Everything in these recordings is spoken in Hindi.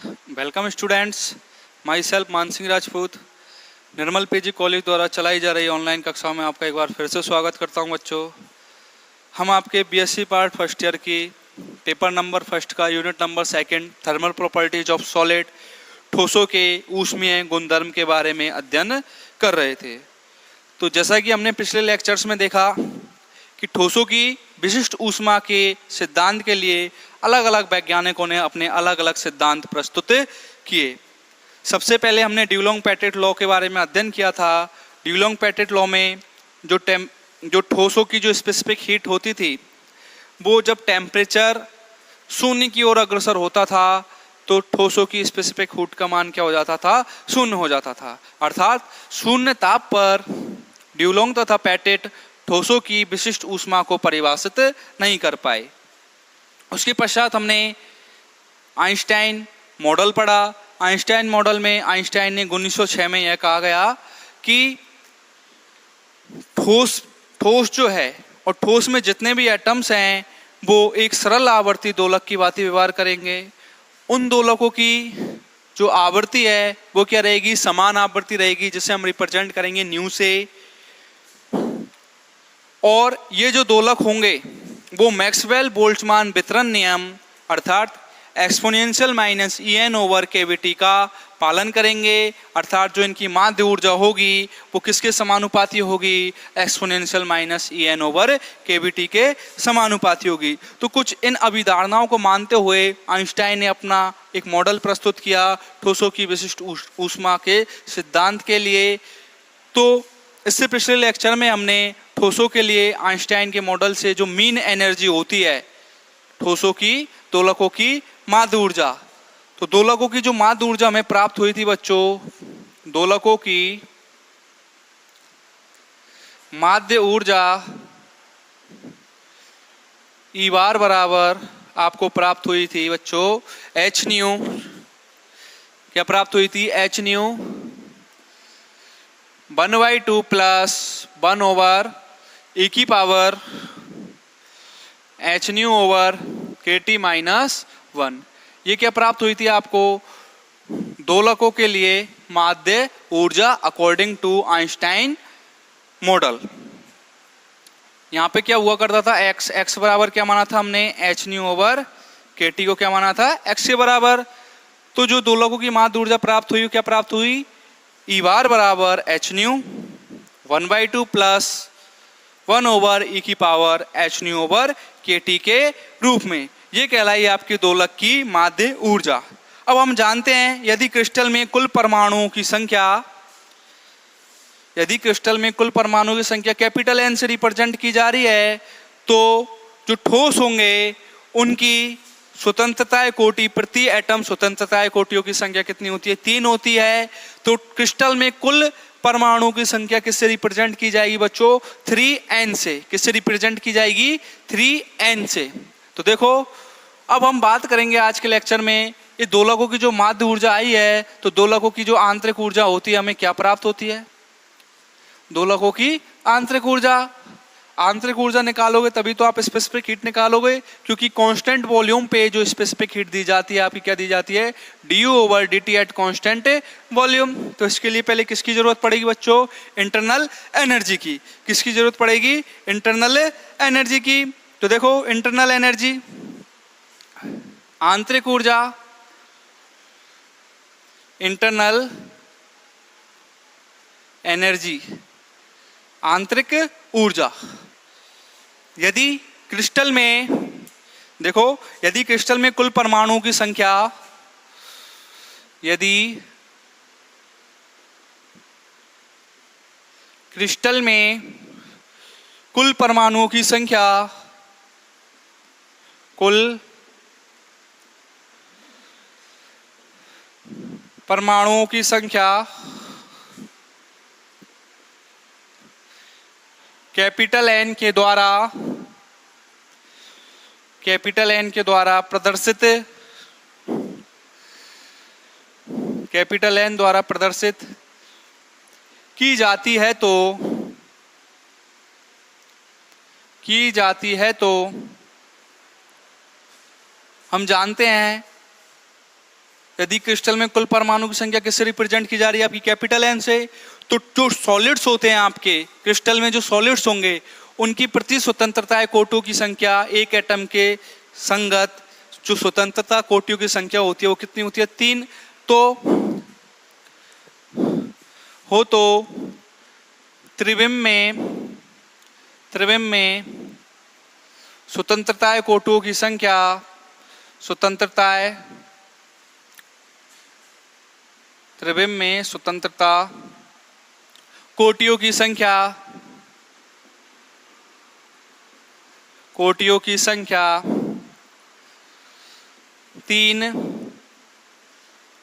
वेलकम स्टूडेंट्स, माई सेल्फ मान सिंह राजपूत। निर्मल पीजी कॉलेज द्वारा चलाई जा रही ऑनलाइन कक्षाओं में आपका एक बार फिर से स्वागत करता हूं बच्चों। हम आपके बीएससी पार्ट फर्स्ट ईयर की पेपर नंबर फर्स्ट का unit number second thermal properties of solid, ठोसों के ऊष्मीय गुणधर्म के बारे में अध्ययन कर रहे थे। तो जैसा कि हमने पिछले लेक्चर्स में देखा कि ठोसों की विशिष्ट ऊष्मा के सिद्धांत के लिए अलग अलग वैज्ञानिकों ने अपने अलग अलग सिद्धांत प्रस्तुत किए। सबसे पहले हमने ड्यूलोंग-पेटिट लॉ के बारे में अध्ययन किया था। ड्यूलोंग-पेटिट लॉ में जो ठोसों की जो स्पेसिफिक हीट होती थी, वो जब टेम्परेचर शून्य की ओर अग्रसर होता था तो ठोसों की स्पेसिफिक हीट का मान क्या हो जाता था? शून्य हो जाता था। अर्थात शून्य ताप पर ड्यूलोंग तथा पेटिट ठोसों की विशिष्ट ऊष्मा को परिभाषित नहीं कर पाए। उसके पश्चात हमने आइंस्टाइन मॉडल पढ़ा। आइंस्टाइन मॉडल में आइंस्टाइन ने 1906 में यह कहा गया कि ठोस जो है और ठोस में जितने भी एटम्स हैं वो एक सरल आवर्ती दोलक की भांति व्यवहार करेंगे। उन दोलकों की जो आवृत्ति है वो क्या रहेगी? समान आवृत्ति रहेगी, जिसे हम रिप्रेजेंट करेंगे न्यू से। और ये जो दोलक होंगे वो मैक्सवेल बोल्ट्जमान वितरण नियम अर्थात exponential minus EN over KVT का पालन करेंगे। अर्थात जो इनकी माध्य ऊर्जा होगी वो किसके समानुपाती होगी? Exponential minus EN over KVT के समानुपाती होगी। तो कुछ इन अभिधारणाओं को मानते हुए आइंस्टाइन ने अपना एक मॉडल प्रस्तुत किया ठोसों की विशिष्ट ऊष्मा के सिद्धांत के लिए। तो इससे पिछले लेक्चर में हमने ठोसों के लिए आइंस्टाइन के मॉडल से जो मीन एनर्जी होती है ठोसों की, दोलकों की माध्य ऊर्जा, तो दोलकों की जो माध्य ऊर्जा हमें प्राप्त हुई थी बच्चों, दोलकों की माध्य ऊर्जा ई बार बराबर आपको प्राप्त हुई थी बच्चों एच न्यू। क्या प्राप्त हुई थी? H new 1/2 plus 1 over e की power H nu over KT minus 1। ये क्या प्राप्त हुई थी आपको? दोलकों के लिए माध्य ऊर्जा अकॉर्डिंग टू आइंस्टाइन मॉडल। यहाँ पे क्या हुआ करता था? x बराबर क्या माना था हमने? एच न्यू ओवर KT को क्या माना था? x के बराबर। तो जो दोलकों की माध्य ऊर्जा प्राप्त हुई क्या प्राप्त हुई? ई बार बराबर H new 1/2 plus 1 over e की power H nu over KT के रूप में। ये कहलाई आपकी दोलक की माध्य ऊर्जा। अब हम जानते हैं यदि क्रिस्टल में कुल परमाणुओं की संख्या कैपिटल N से रिप्रेजेंट की जा रही है, तो जो ठोस होंगे उनकी स्वतंत्रता कोटि प्रति एटम स्वतंत्रता कोटियों की संख्या कितनी होती है? 3 होती है। तो क्रिस्टल में कुल परमाणु की संख्या किससे रिप्रेजेंट की जाएगी बच्चों? 3n से। किससे रिप्रेजेंट की जाएगी? 3n से। तो देखो अब हम बात करेंगे आज के लेक्चर में ये दोलकों की जो माध्य ऊर्जा आई है, तो दोलकों की जो आंतरिक ऊर्जा होती है हमें क्या प्राप्त होती है? दोलकों की आंतरिक ऊर्जा निकालोगे तभी तो आप स्पेसिफिक हीट निकालोगे, क्योंकि कांस्टेंट वॉल्यूम पे जो स्पेसिफिक हीट दी जाती है आपकी क्या दी जाती है? du over dt eight constant volume. तो इसके लिए पहले किसकी जरूरत पड़ेगी बच्चों? इंटरनल एनर्जी की। किसकी जरूरत पड़ेगी? इंटरनल एनर्जी की। तो देखो इंटरनल एनर्जी, आंतरिक ऊर्जा, इंटरनल एनर्जी, आंतरिक ऊर्जा। यदि क्रिस्टल में देखो, यदि क्रिस्टल में कुल परमाणुओं की संख्या, यदि क्रिस्टल में कुल परमाणुओं की संख्या, कुल परमाणुओं की संख्या कैपिटल N के द्वारा प्रदर्शित की जाती है तो हम जानते हैं यदि क्रिस्टल में कुल परमाणु की संख्या किससे रिप्रेजेंट की जा रही है? आपकी कैपिटल एन से। तो जो सॉलिड्स होते हैं आपके क्रिस्टल में, जो सॉलिड्स होंगे उनकी प्रति स्वतंत्रता है कोटियों की संख्या, एक एटम के संगत जो स्वतंत्रता कोटियों की संख्या होती है वो कितनी होती है? 3। तो त्रिविम में स्वतंत्रता कोटियों की संख्या, त्रिविम में स्वतंत्रता कोटियों की संख्या 3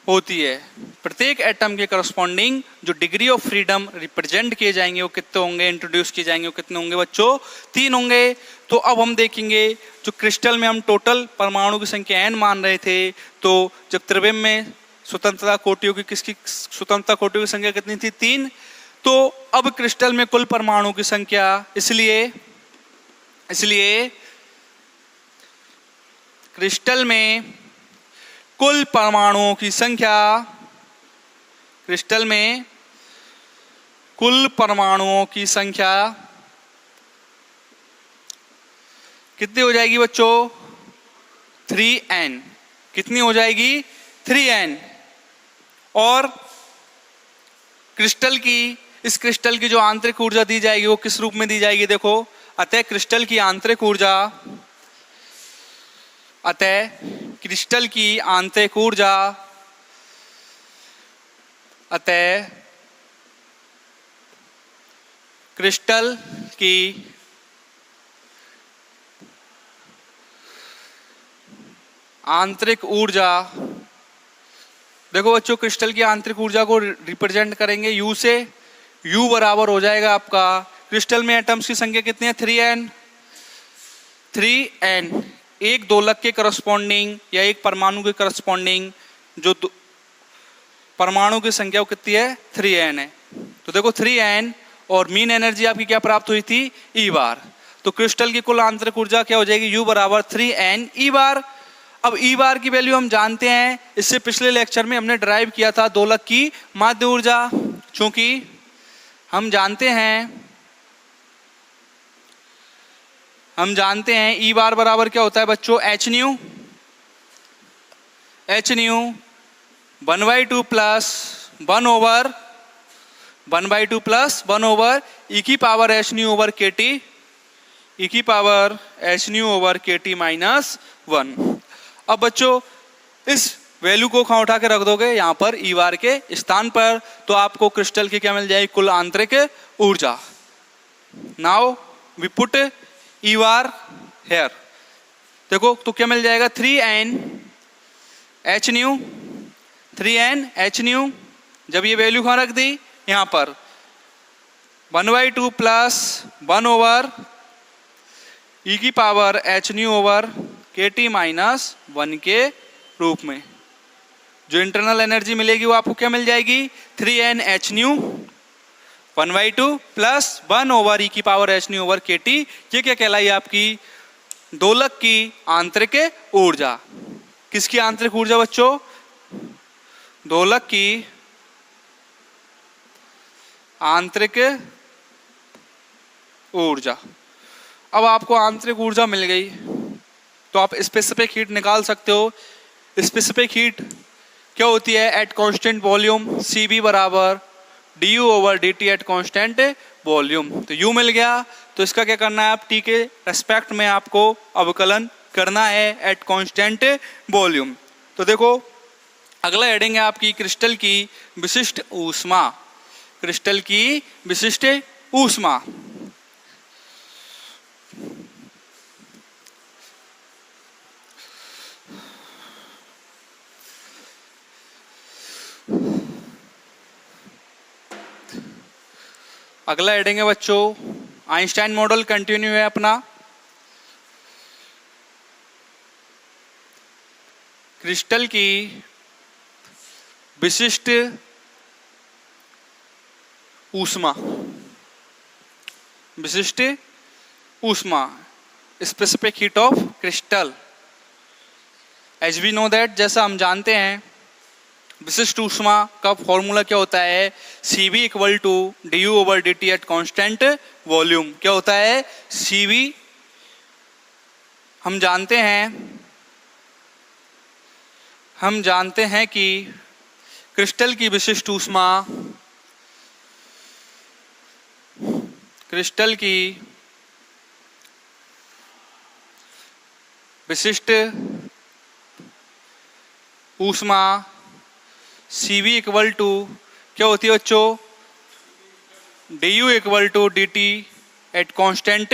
होती है। प्रत्येक एटम के करस्पॉन्डिंग जो डिग्री ऑफ फ्रीडम रिप्रेजेंट किए जाएंगे वो कितने होंगे, इंट्रोड्यूस किए जाएंगे वो कितने होंगे बच्चों? 3 होंगे। तो अब हम देखेंगे जो क्रिस्टल में हम टोटल परमाणु की संख्या n मान रहे थे, तो जब त्रिविम में स्वतंत्रता कोटियों की संख्या कितनी थी? 3। तो अब क्रिस्टल में कुल परमाणु की संख्या, इसलिए क्रिस्टल में कुल परमाणुओं की संख्या, कितनी हो जाएगी बच्चों? 3n। कितनी हो जाएगी? 3n। और इस क्रिस्टल की जो आंतरिक ऊर्जा दी जाएगी वो किस रूप में दी जाएगी? देखो, अतः क्रिस्टल की आंतरिक ऊर्जा देखो बच्चों, क्रिस्टल की आंतरिक ऊर्जा को रिप्रेजेंट करेंगे U से। U बराबर हो जाएगा आपका, क्रिस्टल में एटम्स की संख्या कितनी है? 3n। एक दोलक के करस्पॉन्डिंग या एक परमाणु के करस्पॉन्डिंग जो परमाणु की संख्या वो कितनी है? 3n है। तो देखो 3n और मीन एनर्जी आपकी क्या प्राप्त हुई थी? E बार। तो क्रिस्टल की कुल आंतरिक ऊर्जा क्या हो जाएगी? U बराबर 3n E बार। अब E बार की वैल्यू हम जानते हैं, इससे पिछले लेक्चर में हमने ड्राइव किया था दोलक की माध्य ऊर्जा। क्योंकि हम जानते हैं E बार बराबर क्या होता है बच्चों? h new 1/2 plus 1 over e की power h new over kt minus 1। अब बच्चों इस वैल्यू को कहाँ उठा के रख दोगे? यहाँ पर E बार के स्थान पर, तो आपको क्रिस्टल की क्या मिल जाएगी? कुल आंतरिक ऊर्जा। Now we put E bar here. देखो तो क्या मिल जाएगा? 3n h new. जब ये वैल्यू कहाँ रख दी? यहाँ पर 1/2 प्लस 1 ओवर e की power h new over kt minus 1 के रूप में। जो इंटरनल एनर्जी मिलेगी वो आपको क्या मिल जाएगी? 3n h new 1/2 plus 1 over e की power h new over kt। ये क्या कहलाई? आपकी दोलक की आंतरिक ऊर्जा। किसकी आंतरिक ऊर्जा बच्चों? दोलक की आंतरिक ऊर्जा। अब आपको आंतरिक ऊर्जा मिल गई तो आप स्पेसिफिक हीट निकाल सकते हो। स्पेसिफिक हीट क्या होती है? एट कांस्टेंट वॉल्यूम Cv बराबर du over dt eight constant volume. तो U मिल गया, तो इसका क्या करना है? आप T के रेस्पेक्ट में आपको अवकलन करना है एट कांस्टेंट वॉल्यूम। तो देखो अगला हेडिंग है आपकी क्रिस्टल की विशिष्ट ऊष्मा। अगला हेडिंग है बच्चों आइंस्टाइन मॉडल कंटिन्यू है अपना। क्रिस्टल की विशिष्ट ऊष्मा specific heat of crystal. As we know that, जैसा हम जानते हैं विशिष्ट ऊष्मा का फॉर्मूला क्या होता है? Cv equal to du/dt at constant volume. क्या होता है? Cv हम जानते हैं कि क्रिस्टल की विशिष्ट ऊष्मा Cv इक्वल टू क्या होती है बच्चों? du/dt at constant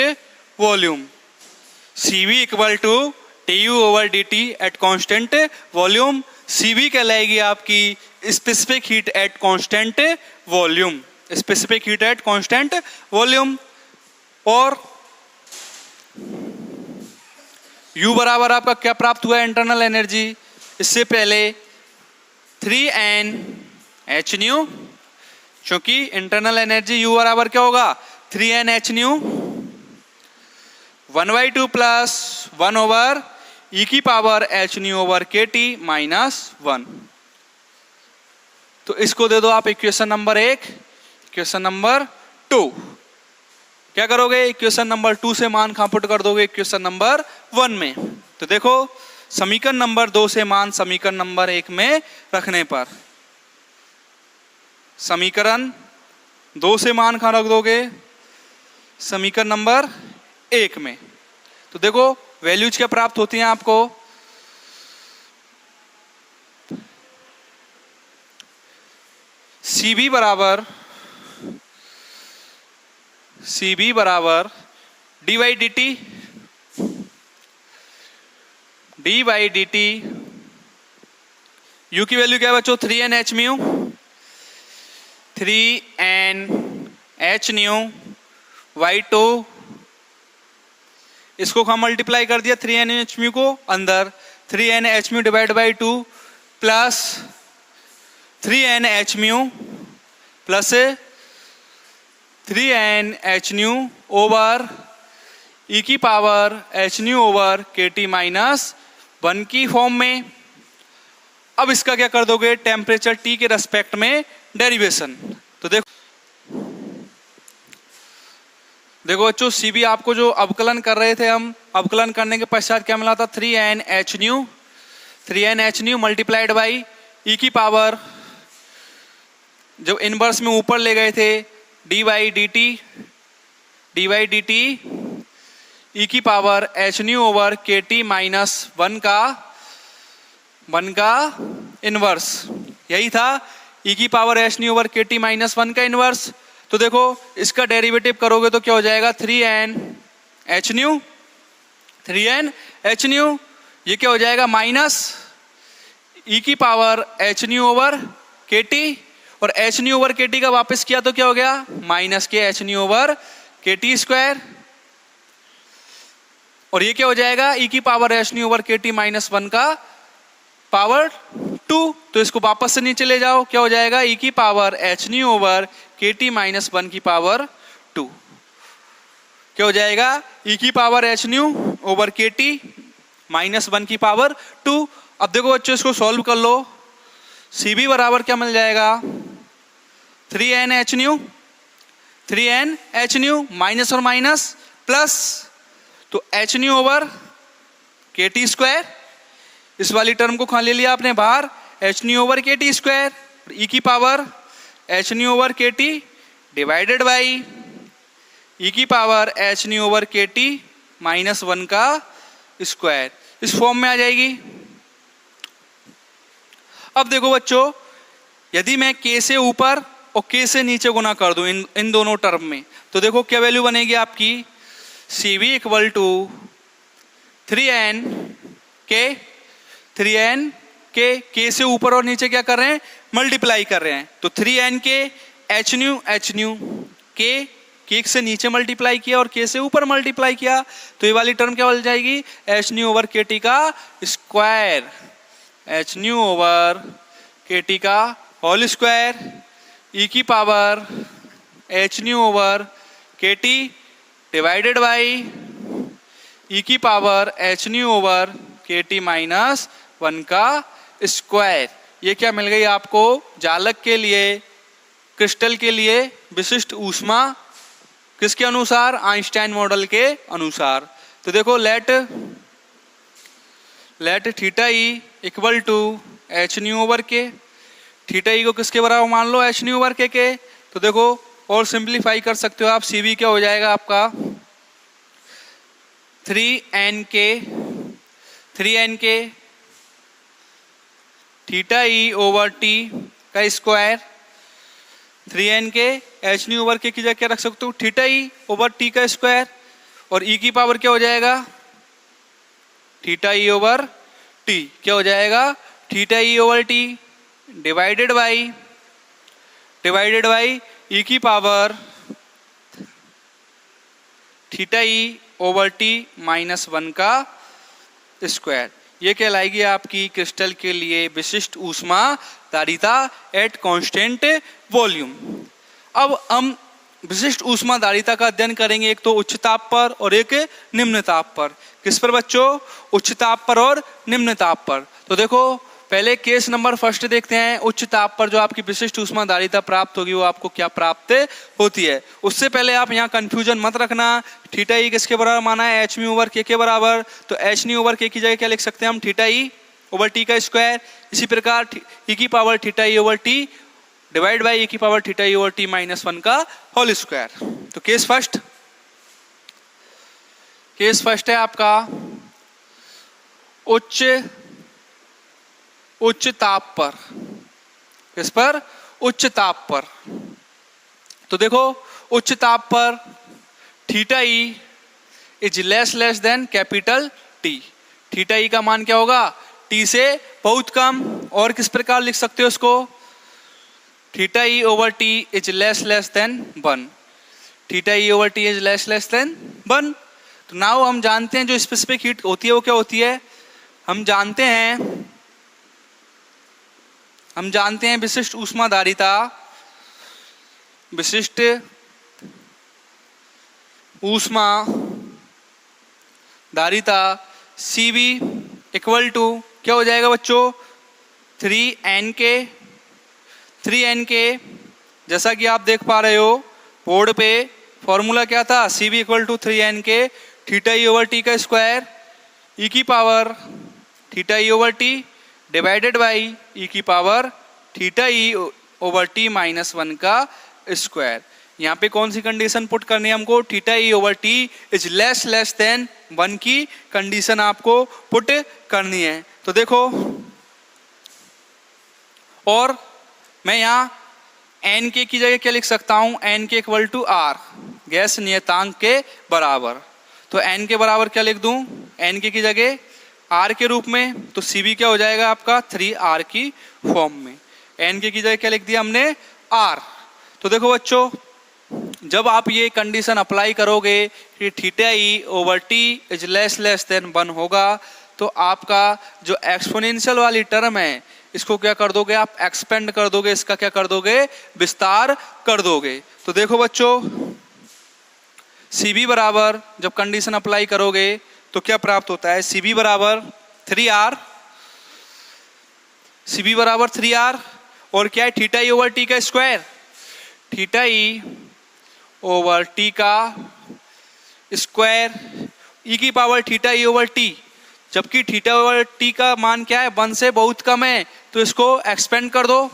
volume. Cv equal to du/dt at constant volume. Cv कहलाएगी आपकी specific heat at constant volume. Specific heat at constant volume. और U बराबर आपका क्या प्राप्त हुआ है? Internal energy. इससे पहले 3Nhν, क्योंकि इंटरनल एनर्जी U बराबर क्या होगा? 3Nhν 1/2 plus 1/e⁻hν/kT - 1। तो इसको दे दो आप इक्वेशन नंबर 1। इक्वेशन नंबर 2 क्या करोगे? इक्वेशन नंबर 2 से मान कहां पुट कर दोगे? इक्वेशन नंबर 1 में। तो देखो समीकरण नंबर 2 से मान समीकरण नंबर 1 में रखने पर, समीकरण 2 से मान कहां रख दोगे? समीकरण नंबर 1 में। तो देखो वैल्यूज क्या प्राप्त होती हैं आपको? Cv बराबर dy/dt U की वैल्यू क्या है बच्चों? 3Nhν 3Nhν/2। इसको हम मल्टीप्लाई कर दिया 3Nhν को अंदर, 3Nhν divide by 2 plus 3Nhν plus 3Nhν over e⁻hν/kT - 1 की फॉर्म में। अब इसका क्या कर दोगे? टेम्परेचर T के रेस्पेक्ट में डेरिवेशन। तो देखो बच्चों Cv आपको जो अवकलन कर रहे थे हम, अवकलन करने के पश्चात क्या मिला था? 3Nhν मल्टीप्लाइड बाई e⁻, जब इनवर्स में ऊपर ले गए थे dy/dt e⁻hν/kT - 1 का इनवर्स। यही था e⁻hν/kT - 1 का इनवर्स। तो देखो इसका डेरिवेटिव करोगे तो क्या हो जाएगा? 3Nhν ये क्या हो जाएगा? माइनस e⁻hν/kT, और hν/kT का वापस किया तो क्या हो गया? माइनस के hν/kT²। और ये क्या हो जाएगा? e⁻hν/kT - 1 का पावर 2। तो इसको वापस से नीचे ले जाओ, क्या हो जाएगा? e⁻hν/kT - 1 की पावर 2। क्या हो जाएगा? e⁻hν/kT - 1 की पावर 2। अब देखो बच्चों इसको सॉल्व कर लो। Cv बराबर क्या मिल जाएगा? 3Nhν माइनस और माइनस प्लस, तो hν/kT²। इस वाली टर्म को कहां ले लिया आपने? बाहर। hν/kT², e⁻hν/kT divided by e⁻hν/kT - 1 का स्क्वायर। इस फॉर्म में आ जाएगी। अब देखो बच्चों यदि मैं k से ऊपर और k से नीचे गुना कर दूं इन दोनों टर्म में, तो देखो क्या वैल्यू बनेगी आपकी? Cv equal to 3n k से ऊपर और नीचे क्या कर रहे हैं? मल्टीप्लाई कर रहे हैं। तो 3n k hν k से नीचे मल्टीप्लाई किया और k से ऊपर मल्टीप्लाई किया, तो ये वाली टर्म क्या बन जाएगी? hν/kT का स्क्वायर, hν/kT का whole square e⁻hν/kT divided by e⁻hν/kT - 1 का स्क्वायर। ये क्या मिल गई आपको, जालक के लिए, क्रिस्टल के लिए विशिष्ट ऊष्मा किसके अनुसार, आइंस्टाइन मॉडल के अनुसार। तो देखो let theta E equal to H nu over K, theta E को किसके बराबर मान लो, एच न्यू ओवर के। तो देखो और सिंप्लीफाई कर सकते हो आप, सी बी क्या हो जाएगा आपका 3n के थीटा ई ओवर टी का स्क्वायर, 3n के एच न्यू ओवर के की जगह क्या रख सकते हो, थीटा ई ओवर टी का स्क्वायर, और ई की पावर क्या हो जाएगा, थीटा ई ओवर टी क्या हो जाएगा, theta E over T divided by E की power theta E over T -1 का स्क्वायर। ये कहलाएगी आपकी क्रिस्टल के लिए विशिष्ट ऊष्मा धारिता एट कांस्टेंट वॉल्यूम। अब हम विशिष्ट ऊष्मा धारिता का अध्ययन करेंगे, एक तो उच्च ताप पर और एक निम्न ताप पर। किस पर बच्चों, उच्च ताप पर और निम्न ताप पर। तो देखो पहले केस नंबर फर्स्ट देखते हैं, उच्च ताप पर जो आपकी विशिष्ट ऊष्मा धारिता प्राप्त होगी वो आपको क्या प्राप्त होती है। उससे पहले आप यहाँ कंफ्यूजन मत रखना, थीटा ई किसके बराबर माना है, एच म्यू ओवर के बराबर। तो एच न्यू ओवर के की जगह क्या लिख सकते हैं हम, थीटा ई ओवर टी का स्क्वायर। इसी प्रकार ई की power theta E over T divide by E की power theta E over T -1 का होल स्क्वायर। तो केस फर्स्ट है आपका उच्च ताप पर। किस पर, उच्च ताप पर। तो देखो उच्च ताप पर theta E is less than capital T. Theta E का मान क्या होगा, टी से बहुत कम। और किस प्रकार लिख सकते हो इसको, theta E over T is less then 1। Theta E over T is less then 1। तो नाउ हम जानते हैं जो स्पेसिफिक हीट होती है वो क्या होती है, हम जानते हैं विशिष्ट ऊष्मा धारिता, विशिष्ट ऊष्मा धारिता Cv इक्वल टू क्या हो जाएगा बच्चों, 3n के। जैसा कि आप देख पा रहे हो बोर्ड पे फॉर्मूला क्या था, Cv इक्वल टू 3n के थीटा ई ओवर टी का स्क्वायर, ई की power theta E over T divided by E की power theta E over T -1 का स्क्वायर। यहाँ पे कौन सी कंडीशन पुट करनी है हमको, theta E over T is less then 1 की कंडीशन आपको पुट करनी है। तो देखो और मैं यहाँ एन के की जगह क्या लिख सकता हूँ, एन के इक्वल टू आर, गैस नियतांक के बराबर। तो एन के बराबर क्या लिख दूं, एन के की जगह आर के रूप में। तो Cv क्या हो जाएगा आपका 3r की फॉर्म में। एन के की जगह क्या लिख दिया हमने, आर। तो देखो बच्चों जब आप ये कंडीशन अप्लाई करोगे कि theta E over T is less then 1 होगा, तो आपका जो एक्सपोनेंशियल वाली टर्म है इसको क्या कर दोगे आप, एक्सपेंड कर दोगे, इसका क्या कर दोगे, विस्तार कर दोगे। तो देखो बच्चों Cv बराबर जब कंडीशन अप्लाई करोगे तो क्या प्राप्त होता है, Cv बराबर 3r और क्या है, थीटा ई ओवर टी का square, theta E over T का स्क्वायर, ई की power theta E over T. जबकि थीटा ओवर टी का मान क्या है, 1 से बहुत कम है, तो इसको एक्सपेंड कर दो,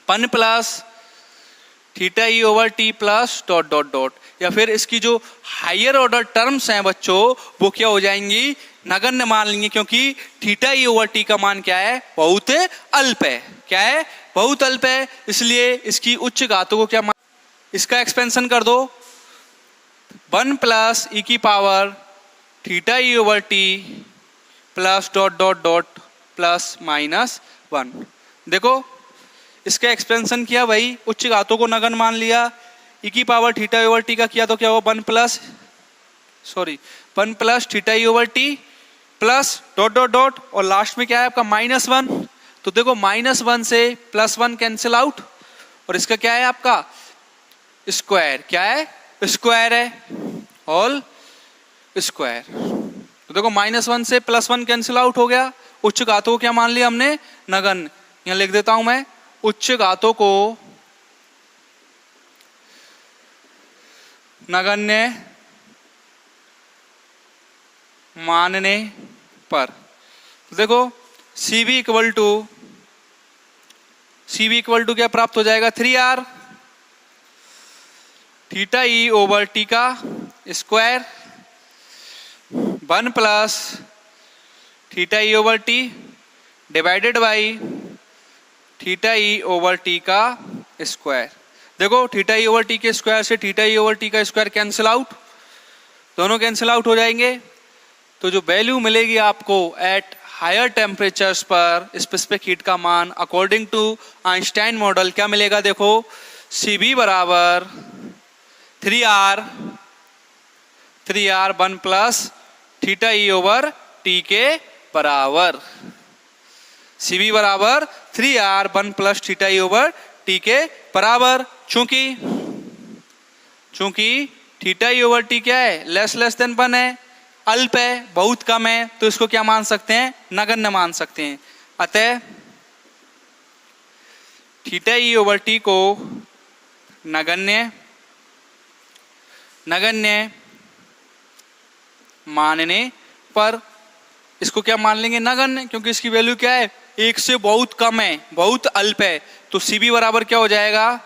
1 plus theta E over T plus dot dot dot. या फिर इसकी जो हायर ऑर्डर टर्म्स हैं बच्चों वो क्या हो जाएंगी, नगण्य मान लेंगे, क्योंकि थीटा ई ओवर टी का मान क्या है, बहुत अल्प है। क्या है, बहुत अल्प है, इसलिए इसकी उच्च घातों को क्या मान, इसका एक्सपेंशन कर दो, 1 प्लस ई की power theta E over T plus dot dot dot plus -1। देखो इसका एक्सपेंशन किया भाई, उच्च घातों को नगण्य मान लिया, ई की पावर थीटा ओवर टी का किया तो क्या हुआ, 1 plus theta E over T plus dot dot dot और लास्ट में क्या है आपका -1। तो देखो -1 से +1 कैंसिल आउट और इसका क्या है आपका स्क्वायर, क्या है, स्क्वायर है, होल स्क्वायर। तो देखो -1 से +1 कैंसिल आउट हो गया, उच्च घातों को क्या मान लिया हमने, नगण्य। यहाँ लिख देता हूं मैं, उच्च घातों को नगण्य मानने पर। तो देखो CV इक्वल टू क्या प्राप्त हो जाएगा, 3R theta E over T का square 1 plus theta E over T divided by theta E over T का स्क्वायर। देखो थीटा ई ओवर टी के स्क्वायर से थीटा ई ओवर टी का स्क्वायर कैंसिल आउट, दोनों कैंसिल आउट हो जाएंगे। तो जो वैल्यू मिलेगी आपको एट हायर टेम्परेचर्स पर स्पेसिफिक हीट का मान अकॉर्डिंग टू आइंस्टाइन मॉडल क्या मिलेगा, देखो CB बराबर 3R 1 plus theta E over T के बराबर। CB बराबर 3R 1 plus theta E over T के बराबर। चूंकि थीटा ई ओवर टी क्या है, लेस देन 1 है, अल्प है, बहुत कम है, तो इसको क्या मान सकते हैं, नगण्य मान सकते हैं। अतः थीटा ई ओवर टी को नगण्य मानने पर इसको क्या मान लेंगे, नगण्य, क्योंकि इसकी वैल्यू क्या है, 1 से बहुत कम है, बहुत अल्प है। तो CB बराबर क्या हो जाएगा,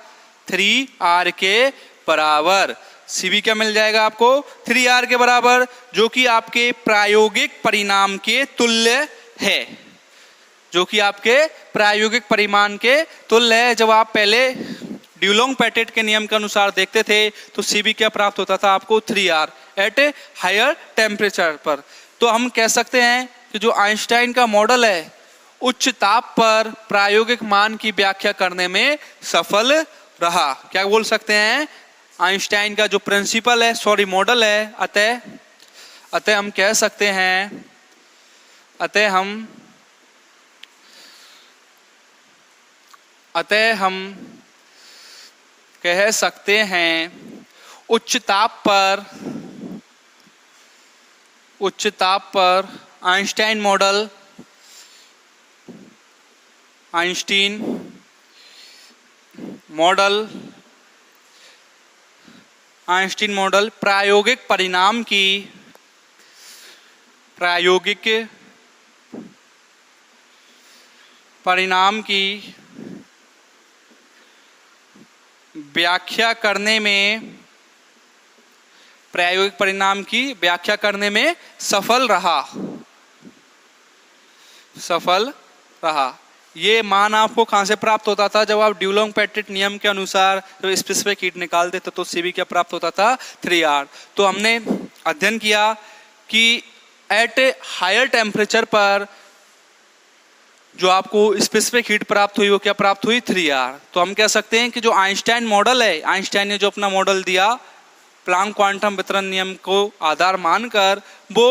3R के बराबर। CB क्या मिल जाएगा आपको, 3R के बराबर, जो कि आपके प्रायोगिक परिणाम के तुल्य है, जो कि आपके प्रायोगिक परिमाण के तुल्य है। जब आप पहले ड्यूलोंग पैटेट के नियम के अनुसार देखते थे तो CB क्या प्राप्त होता था आपको, 3R eight a higher temperature पर। तो हम कह सकते हैं कि जो आइंस्टाइन का मॉडल है उच्च ताप पर प्रायोगिक मान की व्याख्या करने में सफल रहा। क्या बोल सकते हैं, आइंस्टाइन का जो प्रिंसिपल है, मॉडल है, अतः हम कह सकते हैं, कह सकते हैं उच्च ताप पर आइंस्टाइन मॉडल प्रायोगिक परिणाम की व्याख्या करने में सफल रहा। ये मान आपको कहां से प्राप्त होता था, जब आप ड्यूलोंग पैटेट नियम के अनुसार जब स्पेसिफिक हीट निकालते थे तो CB क्या प्राप्त होता था, 3R। तो हमने अध्ययन किया कि एट हायर टेम्परेचर पर जो आपको स्पेसिफिक हीट प्राप्त हुई वो क्या प्राप्त हुई, 3R। तो हम कह सकते हैं कि जो आइंस्टाइन मॉडल है, आइंस्टाइन ने जो अपना मॉडल दिया प्लांक क्वांटम वितरण नियम को आधार मानकर, वो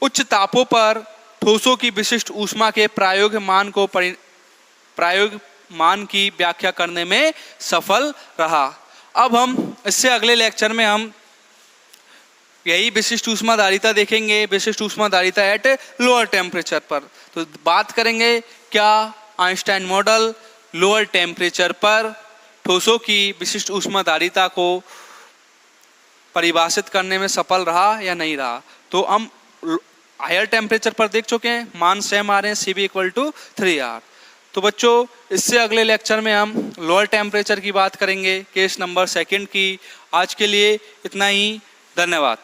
उच्च तापों पर ठोसों की विशिष्ट ऊष्मा के प्रायोगिक मान की व्याख्या करने में सफल रहा। अब हम इससे अगले लेक्चर में हम यही विशिष्ट ऊष्माधारिता देखेंगे, विशिष्ट ऊष्माधारिता एट लोअर टेम्परेचर पर। तो बात करेंगे क्या आइंस्टाइन मॉडल लोअर टेम्परेचर पर ठोसों की विशिष्ट ऊष्माधारिता को परिभाषित करने में सफल रहा या नहीं रहा। तो हम हायर टेम्परेचर पर देख चुके हैं, मान सेम आ रहे हैं, CB इक्वल टू 3R। तो बच्चों इससे अगले लेक्चर में हम लोअर टेम्परेचर की बात करेंगे, केस नंबर 2 की। आज के लिए इतना ही, धन्यवाद।